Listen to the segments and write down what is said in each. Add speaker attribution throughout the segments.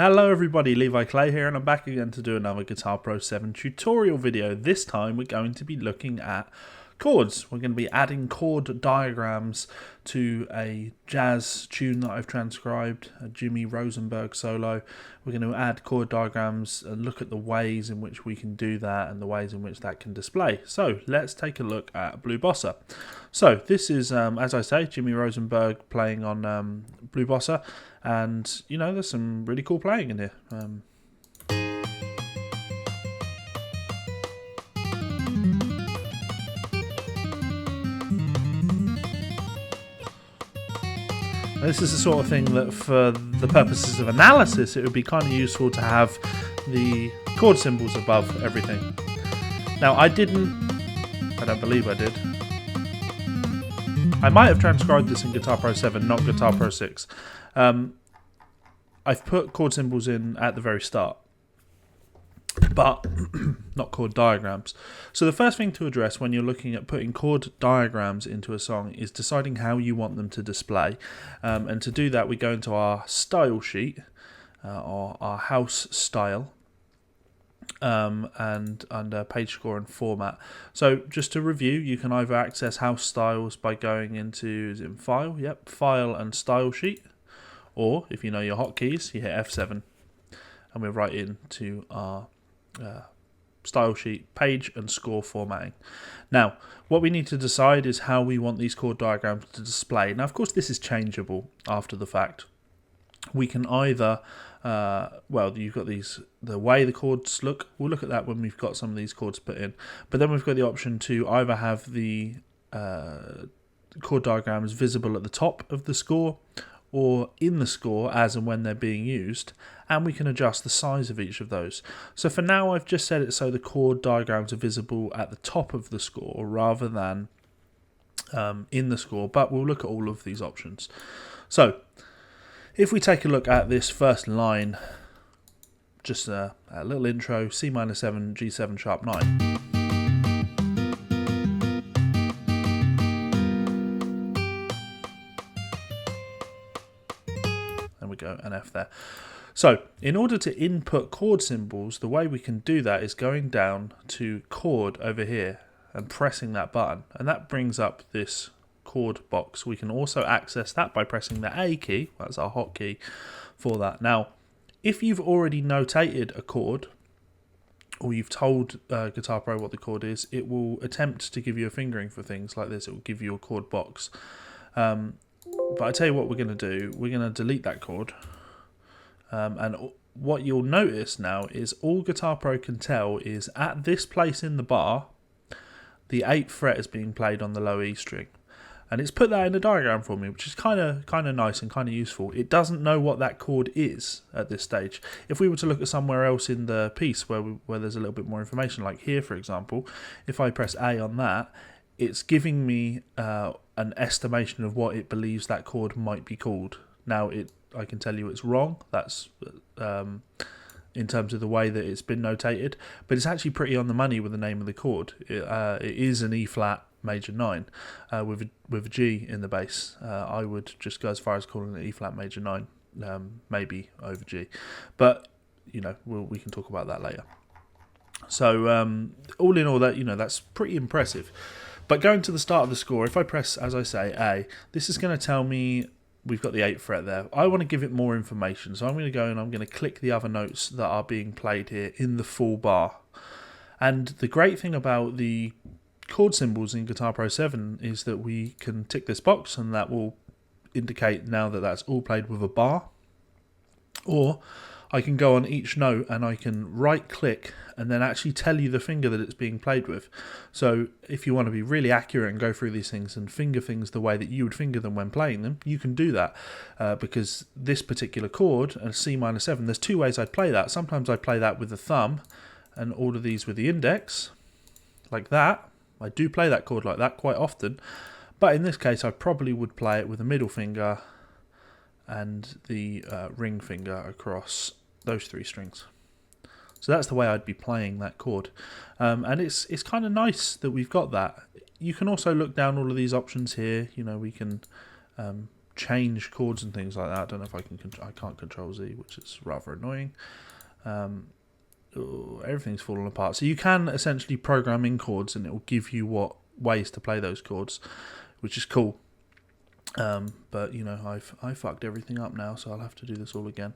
Speaker 1: Hello everybody, Levi Clay here, and I'm back again to do another Guitar Pro 7 tutorial video. This time we're going to be looking at chords. We're going to be adding chord diagrams to a jazz tune that I've transcribed, a Jimmy Rosenberg solo. We're going to add chord diagrams and look at the ways in which we can do that and the ways in which that can display. So let's take a look at Blue Bossa. So this is, as I say, Jimmy Rosenberg playing on Blue Bossa. And, you know, there's some really cool playing in here. This is the sort of thing that for the purposes of analysis, it would be kind of useful to have the chord symbols above everything. Now, I don't believe I did. I might have transcribed this in Guitar Pro 7, not Guitar Pro 6. I've put chord symbols in at the very start, but not chord diagrams. So the first thing to address when you're looking at putting chord diagrams into a song is deciding how you want them to display. And to do that, we go into our style sheet, or our house style, and under page score and format. So just to review, you can either access house styles by going into, is it in file? Yep, file and style sheet. Or if you know your hotkeys, you hit F7 and we're right into our style sheet, page and score formatting. Now, what we need to decide is how we want these chord diagrams to display. Now, of course, this is changeable after the fact. We can either, well, you've got the way the chords look. We'll look at that when we've got some of these chords put in. But then we've got the option to either have the chord diagrams visible at the top of the score or in the score as and when they're being used, and we can adjust the size of each of those. So for now, I've just set it so the chord diagrams are visible at the top of the score rather than in the score, but we'll look at all of these options. So if we take a look at this first line, just a little intro, C minor 7, G7 sharp 9. We go, an F there. So in order to input chord symbols, the way we can do that is going down to chord over here and pressing that button, and that brings up this chord box. We can also access that by pressing the A key. That's our hotkey for that. Now, if you've already notated a chord, or you've told Guitar Pro what the chord is, it will attempt to give you a fingering for things like this. It will give you a chord box. But I tell you what we're going to do. We're going to delete that chord. And what you'll notice now is all Guitar Pro can tell is at this place in the bar, the 8th fret is being played on the low E string. And it's put that in a diagram for me, which is kind of nice and kind of useful. It doesn't know what that chord is at this stage. If we were to look at somewhere else in the piece where there's a little bit more information, like here, for example, if I press A on that, it's giving me an estimation of what it believes that chord might be called. Now, I can tell you it's wrong. That's in terms of the way that it's been notated, but it's actually pretty on the money with the name of the chord. It is an E flat major 9 with a G in the bass. I would just go as far as calling it E flat major 9, maybe over G, but you know we can talk about that later. So all in all, that's pretty impressive. But going to the start of the score, if I press, as I say, A, this is going to tell me we've got the 8th fret there. I want to give it more information, so I'm going to go and I'm going to click the other notes that are being played here in the full bar. And the great thing about the chord symbols in Guitar Pro 7 is that we can tick this box and that will indicate now that that's all played with a bar. Or I can go on each note and I can right click and then actually tell you the finger that it's being played with. So if you want to be really accurate and go through these things and finger things the way that you would finger them when playing them, you can do that because this particular chord, a C minor 7, there's two ways I'd play that. Sometimes I play that with the thumb and all of these with the index, like that. I do play that chord like that quite often, but in this case I probably would play it with the middle finger and the ring finger across those 3 strings. So that's the way I'd be playing that chord. And it's kind of nice that we've got that. You can also look down all of these options here. You know, we can change chords and things like that. I don't know if I can. I can't control Z, which is rather annoying. Everything's falling apart. So you can essentially program in chords, and it will give you what ways to play those chords, which is cool. But you know, I fucked everything up now, so I'll have to do this all again.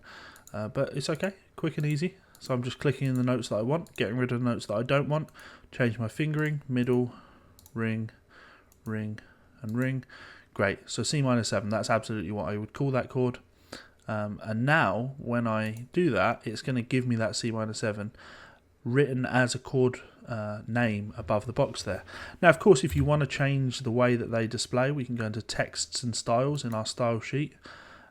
Speaker 1: But it's okay, quick and easy. So I'm just clicking in the notes that I want, getting rid of the notes that I don't want, change my fingering, middle, ring, ring, and ring. Great. So C minor 7, that's absolutely what I would call that chord. And now when I do that, it's going to give me that C minor 7 written as a chord name above the box there. Now, of course, if you want to change the way that they display, we can go into texts and styles in our style sheet,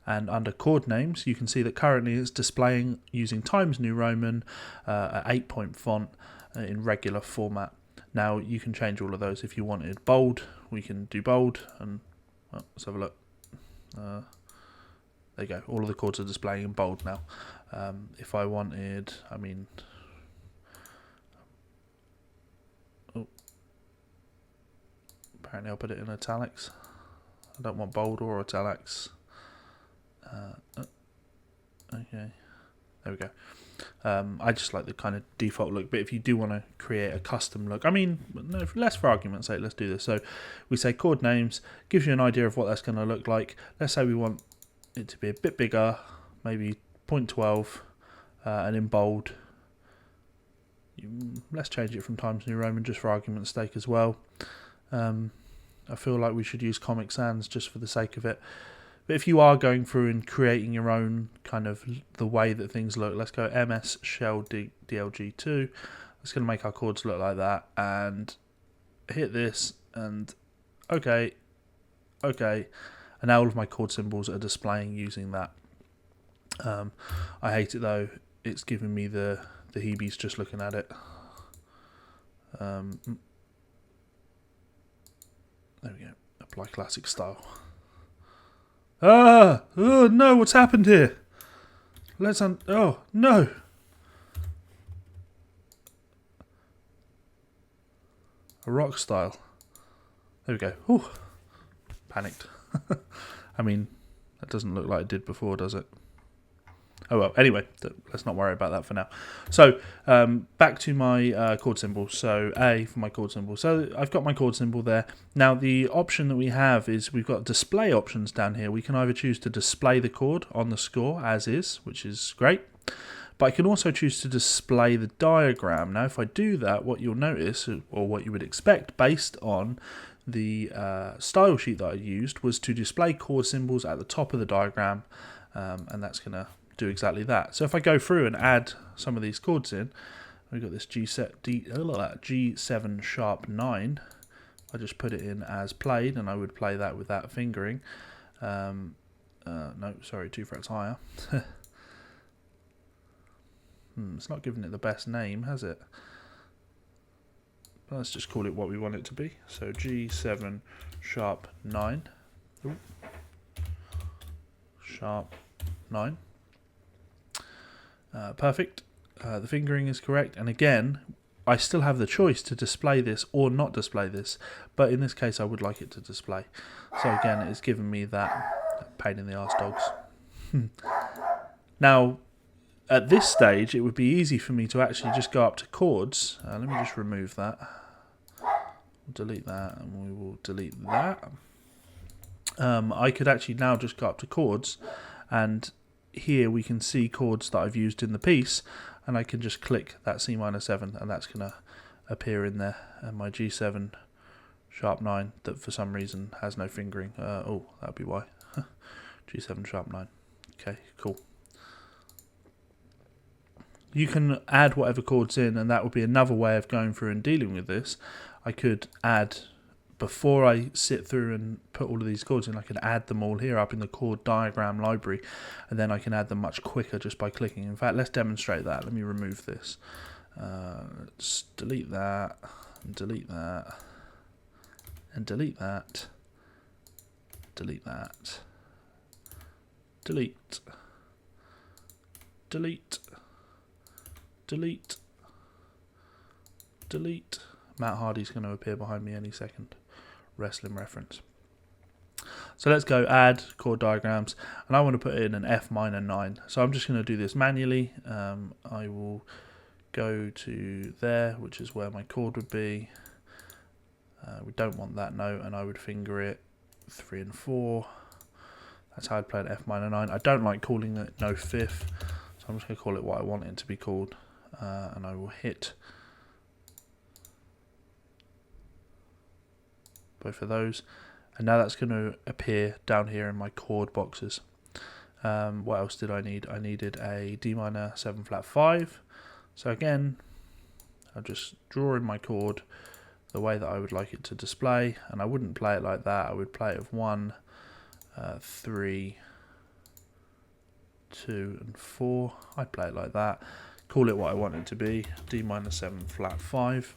Speaker 1: and under chord names you can see that currently it's displaying using Times New Roman, an 8-point font in regular format. Now you can change all of those. If you wanted bold, we can do bold, and well, let's have a look. There you go, all of the chords are displaying in bold now. If I wanted, apparently I'll put it in italics. I don't want bold or italics. Okay, there we go. I just like the kind of default look, but if you do want to create a custom look, no, less for argument's sake, let's do this. So we say chord names, gives you an idea of what that's going to look like. Let's say we want it to be a bit bigger, maybe 0.12, and in bold. Let's change it from Times New Roman just for argument's sake as well. I feel like we should use Comic Sans just for the sake of it. But if you are going through and creating your own kind of the way that things look, let's go MS Shell DLG2. It's going to make our chords look like that, and hit this, and okay, and now all of my chord symbols are displaying using that. I hate it though, it's giving me the heebies just looking at it. There we go, apply classic style. Oh no, what's happened here? Oh no. A rock style. There we go. Whew. Panicked. That doesn't look like it did before, does it? Oh well, anyway, let's not worry about that for now. So, back to my chord symbol. So, A for my chord symbol. So, I've got my chord symbol there. Now, the option that we have is we've got display options down here. We can either choose to display the chord on the score as is, which is great. But I can also choose to display the diagram. Now, if I do that, what you'll notice, or what you would expect based on the style sheet that I used, was to display chord symbols at the top of the diagram, and that's going to do exactly that. So if I go through and add some of these chords in, we've got this G7 sharp 9. I just put it in as played, and I would play that with that fingering. No, sorry, 2 frets higher. It's not giving it the best name, has it? Let's just call it what we want it to be. So G7 sharp 9. Ooh. Sharp 9. Perfect. The fingering is correct, and again, I still have the choice to display this or not display this, but in this case I would like it to display. So again, it's given me that pain in the arse dogs. Now, at this stage, it would be easy for me to actually just go up to chords. Let me just remove that. We'll delete that, and we will delete that. I could actually now just go up to chords, and here we can see chords that I've used in the piece, and I can just click that C minor 7, and that's going to appear in there. And my G7 sharp 9 that for some reason has no fingering. Oh, that'd be why. G7 sharp 9. Okay, cool. You can add whatever chords in, and that would be another way of going through and dealing with this. I could add, before I sit through and put all of these chords in, I could add them all here up in the chord diagram library, and then I can add them much quicker just by clicking. In fact, let's demonstrate that. Let me remove this. Let's delete that, and delete that, and delete that, delete that, delete, delete, delete, delete. Matt Hardy's going to appear behind me any second. Wrestling reference. So let's go add chord diagrams, and I want to put in an F minor 9. So I'm just going to do this manually. I will go to there, which is where my chord would be. We don't want that note, and I would finger it 3 and 4. That's how I'd play an F minor 9. I don't like calling it no fifth, so I'm just going to call it what I want it to be called, and I will hit both of those. And now that's going to appear down here in my chord boxes. What else did I need? I needed a D minor 7 flat 5. So again, I'll just draw in my chord the way that I would like it to display, and I wouldn't play it like that. I would play it of 1, 3, 2 and 4. I'd play it like that. Call it what I want it to be. D minor 7 flat 5.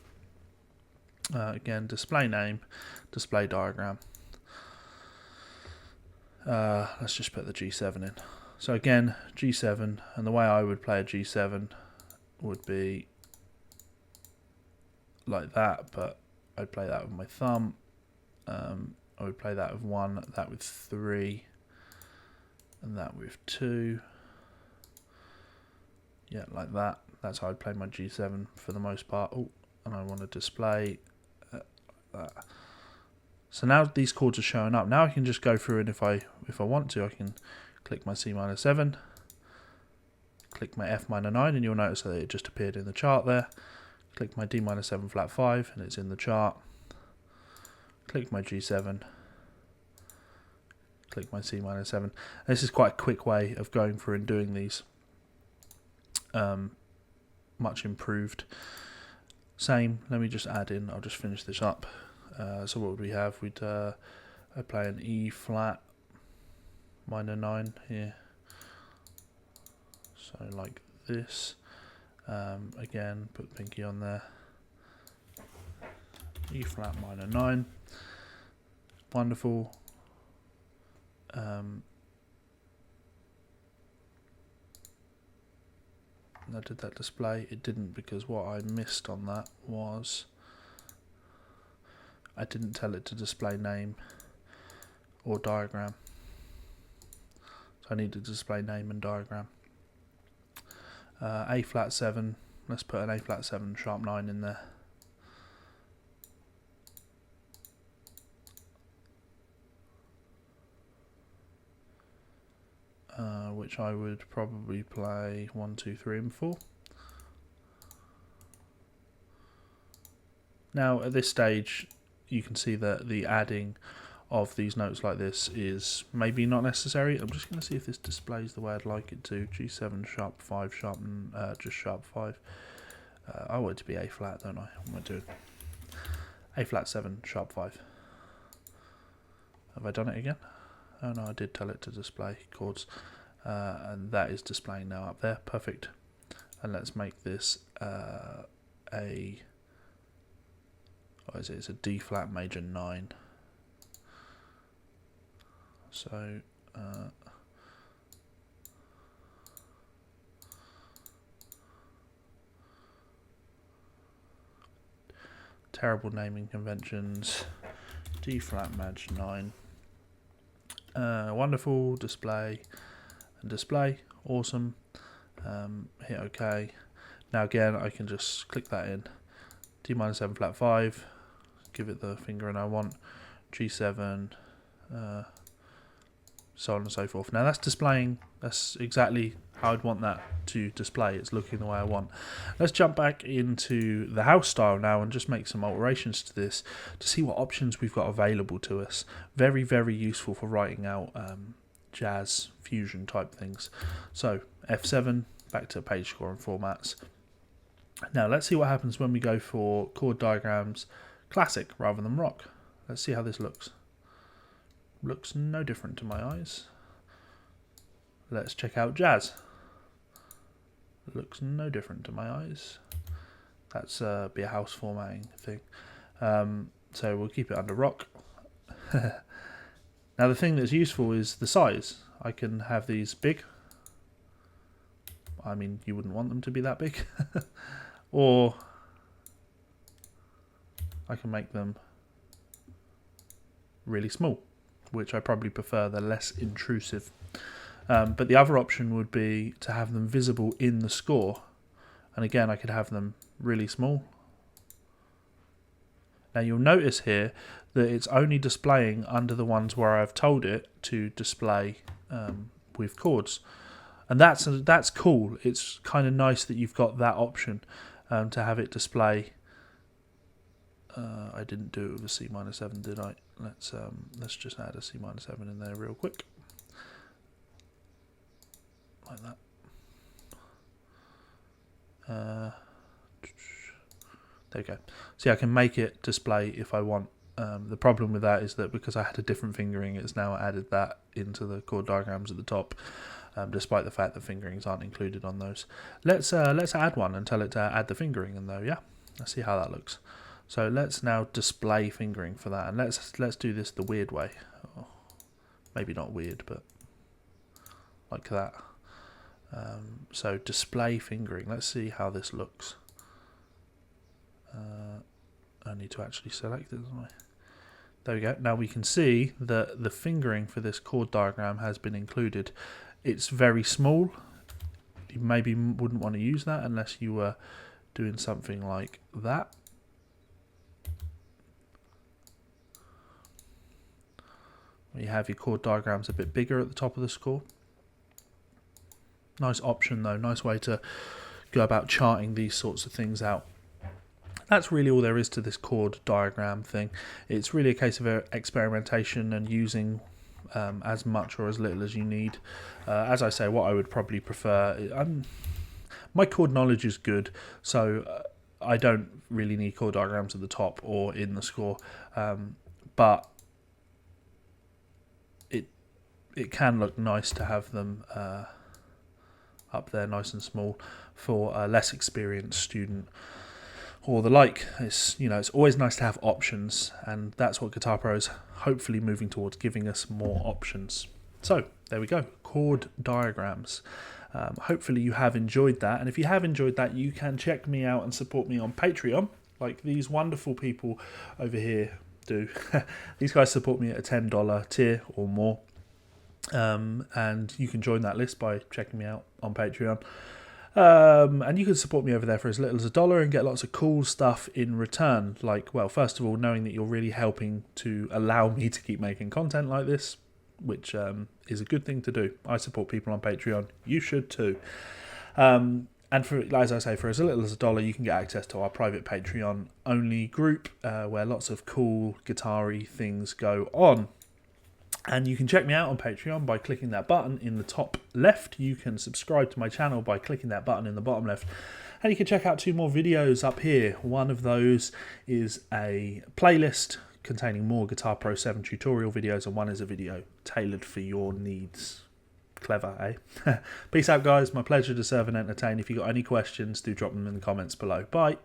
Speaker 1: Again, display name, display diagram. Let's just put the G7 in. So again, G7, and the way I would play a G7 would be like that, but I'd play that with my thumb. I would play that with 1, that with 3, and that with 2. Yeah, like that. That's how I'd play my G7 for the most part. Oh, and I want to display that. So now these chords are showing up. Now I can just go through, and if I want to, I can click my C minor 7, click my F minor 9, and you'll notice that it just appeared in the chart there. Click my D minor 7 flat 5, and it's in the chart. Click my G7, click my C minor 7. This is quite a quick way of going through and doing these. Much improved. Same, let me just add in, I'll just finish this up. So what would we have? I'd play an E flat minor 9 here. So like this. Again, put the pinky on there. E flat minor 9. Wonderful. Now did that display? It didn't, because what I missed on that was I didn't tell it to display name or diagram. So I need to display name and diagram. A flat 7. Let's put an A flat 7 sharp 9 in there. Which I would probably play 1, 2, 3 and 4. Now at this stage you can see that the adding of these notes like this is maybe not necessary. I'm just going to see if this displays the way I'd like it to. G7 sharp 5 sharp and just sharp 5. I want it to be A flat, don't I? What am I doing? A flat 7 sharp 5. Have I done it again? Oh no, I did tell it to display chords, and that is displaying now up there. Perfect. And let's make this what is it? It's a D flat major 9. So terrible naming conventions. D flat major 9. Wonderful. Display and display. Awesome. Hit OK. Now again I can just click that in. D minor 7 flat 5. Give it the fingering I want. G7. So on and so forth. Now that's displaying. That's exactly how I'd want that to display. It's looking the way I want. Let's jump back into the house style now and just make some alterations to this to see what options we've got available to us. Very, very useful for writing out jazz fusion type things. So F7, back to page scoring formats. Now let's see what happens when we go for chord diagrams classic rather than rock. Let's see how this looks. Looks no different to my eyes. Let's check out jazz. Looks no different to my eyes. That's be a house formatting thing. So we'll keep it under rock. Now the thing that's useful is the size. I can have these big. I mean, you wouldn't want them to be that big. Or I can make them really small. which I probably prefer. They're less intrusive. But the other option would be to have them visible in the score. And again, I could have them really small. Now you'll notice here that it's only displaying under the ones where I've told it to display with chords. And that's cool. It's kind of nice that you've got that option to have it display. I didn't do it with a C minor 7, did I? Let's just add a C minor 7 in there real quick. Like that. There we go. See, I can make it display if I want. The problem with that is that because I had a different fingering, it's now added that into the chord diagrams at the top, despite the fact that fingerings aren't included on those. Let's add one and tell it to add the fingering in though. Yeah, let's see how that looks. So let's now display fingering for that, and let's do this the weird way. Oh, maybe not weird, but like that. So display fingering. Let's see how this looks. I need to actually select it, don't I? There we go. Now we can see that the fingering for this chord diagram has been included. It's very small. You maybe wouldn't want to use that unless you were doing something like that. You have your chord diagrams a bit bigger at the top of the score. Nice option though, nice way to go about charting these sorts of things out. That's really all there is to this chord diagram thing. It's really a case of experimentation and using as much or as little as you need. As I say, what I would probably prefer, my chord knowledge is good, so I don't really need chord diagrams at the top or in the score, but it can look nice to have them up there nice and small for a less experienced student or the like. It's always nice to have options, and that's what Guitar Pro is hopefully moving towards, giving us more options. So there we go, chord diagrams. Hopefully you have enjoyed that, and if you have enjoyed that, you can check me out and support me on Patreon like these wonderful people over here do. These guys support me at a $10 tier or more, and you can join that list by checking me out on Patreon. And you can support me over there for as little as $1 and get lots of cool stuff in return. Like, well, first of all, knowing that you're really helping to allow me to keep making content like this, which is a good thing to do. I support people on Patreon. You should too. And for, as I say, for as little as $1, you can get access to our private Patreon only group where lots of cool guitar-y things go on. And you can check me out on Patreon by clicking that button in the top left. You can subscribe to my channel by clicking that button in the bottom left. And you can check out 2 more videos up here. One of those is a playlist containing more Guitar Pro 7 tutorial videos, and one is a video tailored for your needs. Clever, eh? Peace out, guys. My pleasure to serve and entertain. If you've got any questions, do drop them in the comments below. Bye.